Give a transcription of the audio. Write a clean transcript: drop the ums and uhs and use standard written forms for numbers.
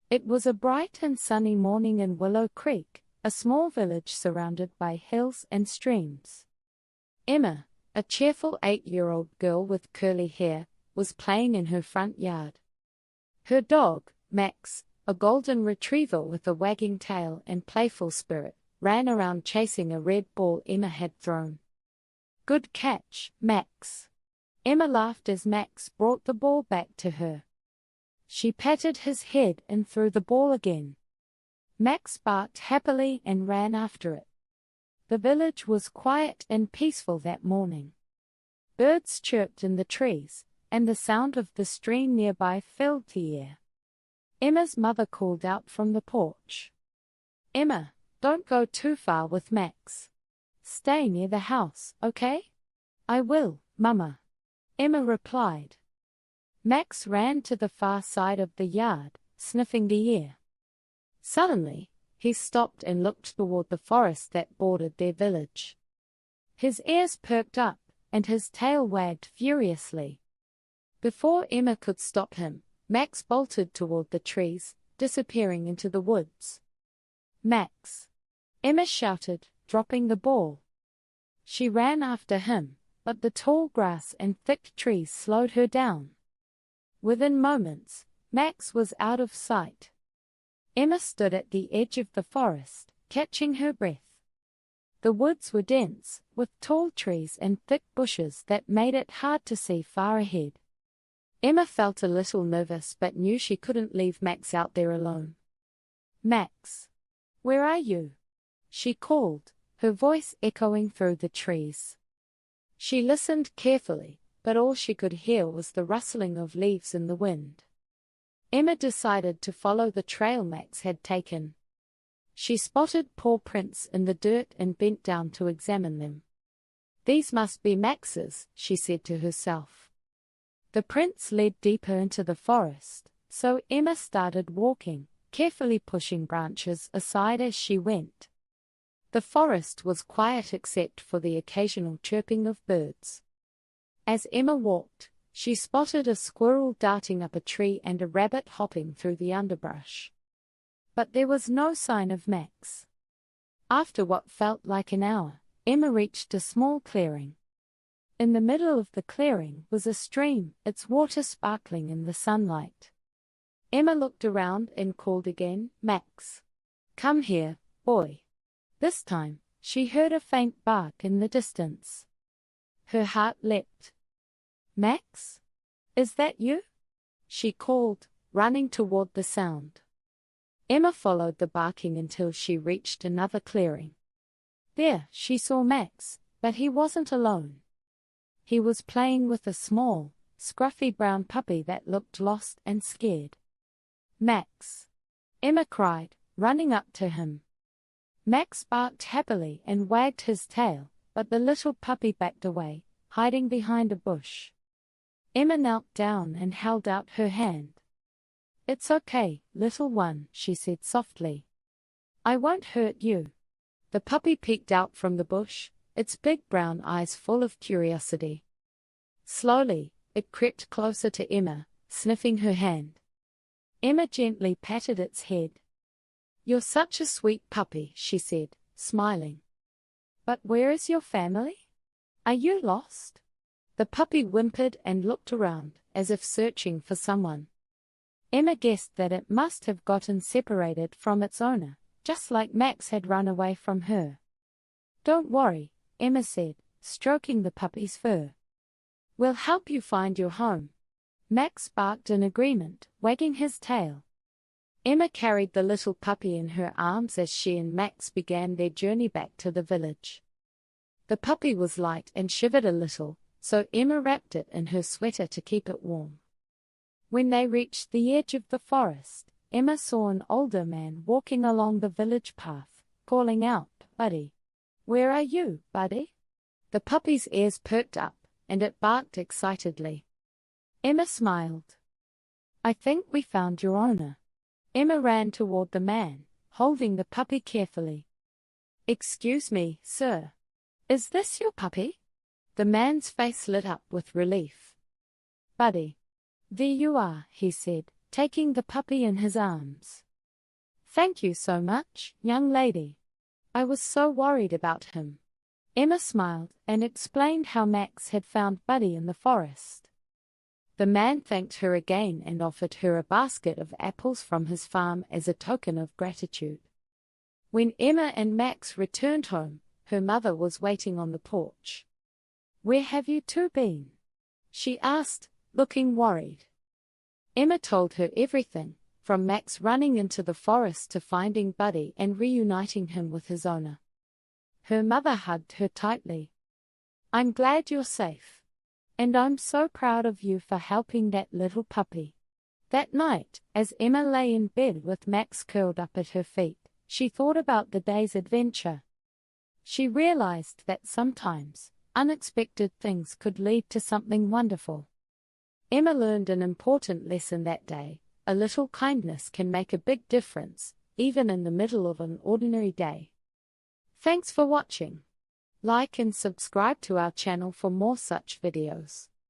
It was a bright and sunny morning in Willow Creek, a small village surrounded by hills and streams. Emma, a cheerful 8-year-old girl with curly hair, was playing in her front yard. Her dog, Max, a golden retriever with a wagging tail and playful spirit, ran around chasing a red ball Emma had thrown. "Good catch, Max." Emma laughed as Max brought the ball back to her. She patted his head and threw the ball again. Max barked happily and ran after it. The village was quiet and peaceful that morning. Birds chirped in the trees, and the sound of the stream nearby filled the air. Emma's mother called out from the porch. "Emma, don't go too far with Max. Stay near the house, okay?" "I will, Mama," Emma replied. Max ran to the far side of the yard, sniffing the air. Suddenly, he stopped and looked toward the forest that bordered their village. His ears perked up, and his tail wagged furiously. Before Emma could stop him, Max bolted toward the trees, disappearing into the woods. "Max!" Emma shouted, dropping the ball. She ran after him, but the tall grass and thick trees slowed her down. Within moments, Max was out of sight. Emma stood at the edge of the forest, catching her breath. The woods were dense, with tall trees and thick bushes that made it hard to see far ahead. Emma felt a little nervous but knew she couldn't leave Max out there alone. "Max! Where are you?" she called, her voice echoing through the trees. She listened carefully, but all she could hear was the rustling of leaves in the wind. Emma decided to follow the trail Max had taken. She spotted paw prints in the dirt and bent down to examine them. "These must be Max's," she said to herself. The prints led deeper into the forest, so Emma started walking, carefully pushing branches aside as she went. The forest was quiet except for the occasional chirping of birds. As Emma walked, she spotted a squirrel darting up a tree and a rabbit hopping through the underbrush. But there was no sign of Max. After what felt like an hour, Emma reached a small clearing. In the middle of the clearing was a stream, its water sparkling in the sunlight. Emma looked around and called again, "Max! Come here, boy." This time, she heard a faint bark in the distance. Her heart leapt. "Max? Is that you?" she called, running toward the sound. Emma followed the barking until she reached another clearing. There, she saw Max, but he wasn't alone. He was playing with a small, scruffy brown puppy that looked lost and scared. "Max!" Emma cried, running up to him. Max barked happily and wagged his tail, but the little puppy backed away, hiding behind a bush. Emma knelt down and held out her hand. "It's okay, little one," she said softly. "I won't hurt you." The puppy peeked out from the bush, its big brown eyes full of curiosity. Slowly, it crept closer to Emma, sniffing her hand. Emma gently patted its head. "You're such a sweet puppy," she said, smiling. "But where is your family? Are you lost?" The puppy whimpered and looked around, as if searching for someone. Emma guessed that it must have gotten separated from its owner, just like Max had run away from her. "Don't worry," Emma said, stroking the puppy's fur. "We'll help you find your home." Max barked in agreement, wagging his tail. Emma carried the little puppy in her arms as she and Max began their journey back to the village. The puppy was light and shivered a little, so Emma wrapped it in her sweater to keep it warm. When they reached the edge of the forest, Emma saw an older man walking along the village path, calling out, "Buddy! Where are you, buddy?" The puppy's ears perked up, and it barked excitedly. Emma smiled. "I think we found your owner." Emma ran toward the man, holding the puppy carefully. "Excuse me, sir. Is this your puppy?" The man's face lit up with relief. "Buddy. There you are," he said, taking the puppy in his arms. "Thank you so much, young lady. I was so worried about him." Emma smiled and explained how Max had found Buddy in the forest. The man thanked her again and offered her a basket of apples from his farm as a token of gratitude. When Emma and Max returned home, her mother was waiting on the porch. "Where have you two been?" she asked, looking worried. Emma told her everything, from Max running into the forest to finding Buddy and reuniting him with his owner. Her mother hugged her tightly. "I'm glad you're safe. And I'm so proud of you for helping that little puppy." That night, as Emma lay in bed with Max curled up at her feet, she thought about the day's adventure. She realized that sometimes, unexpected things could lead to something wonderful. Emma learned an important lesson that day: a little kindness can make a big difference, even in the middle of an ordinary day. Thanks for watching. Like and subscribe to our channel for more such videos.